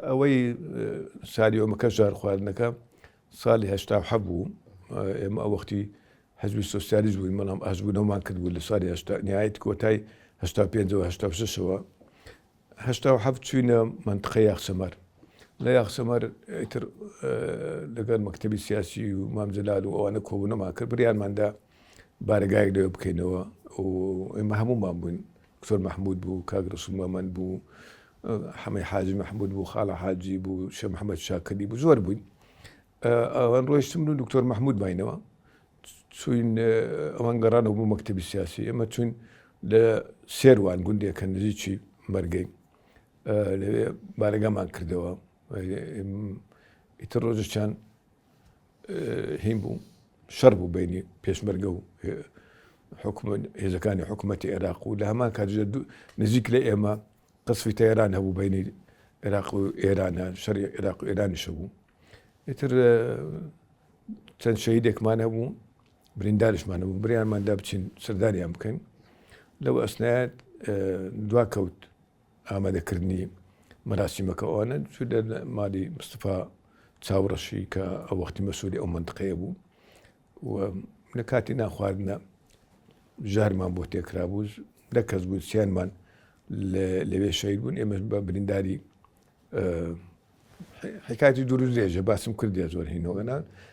ئەوەی سالی ئەومەکە ژار خواردنەکە ساڵی هەشتا بوو. ئێمە ئەو وەختی حزبی سۆسیالیست بووین، بەڵام ئاشبوونەوەمان کرد بوو لە ساڵی نهایەت کۆتای 85-86ەوە. 87 چوینە منتقەی یاخسەمەر. لە یاخسەمەر ئیتر لەگەڵ مەکتەبی سیاسی و مام جەلال و ئەوانە کۆبوونەمان کرد، بڕیارماندا بارگایەک لەوێ بکەینەوە و ئێمە هەموومان بووین. دکتۆر مەحموود بوو، کاک ڕەسوول مەمەند بوو، حەمەی حاجی مەحموود بوو، خاڵە حاجی بوو، شێخ محەممەد شاکردی بوو، زۆر بووین. ئەوان ڕۆیشتم و دکتۆر مەحموود ماینەوە چوین، ئەوان گەڕانەوە بوو مەکتەبی سیاسی. ئێمە چوین لە سێروان گوندێکە نزیکی مەرگەی، لەوێ بارگامان کردەوە. ئیتر ڕۆژێکیان هین بوو، شەڕ بوو بینی پێشمەرگە و هێزەکانی حکوومەتی عێراق و لە هەمان کاتژە نزیک لە ئێمە قەسفی تەیران هەبوو بینی عێراق و ئێرانە، شەڕی عێراق و ئێرانیش هەبوو. ئیتر چەند شەهیدێکمان هەبوو، بریندارشمان هەبوو، بڕیارماندا بچین سەردانیان بکەین. لەو ئەسنایەت دوا کەوت ئامادەکردنی مەراسیمەکە. ئەوانە چوو لە ماڵی مستەفا چاوڕەشی کە ئەو وەختی مەسئولی ئەو مەنتقەیە بوو و لە کاتی ناخواردنە ژارمان بۆ تێکرا بوو. لە کەس بوو سییانمان لەوێ شەهید بوون. ئێمە بە برینداری حکایەتی دوور و درێژە باسم کردی زۆر هینەوەنا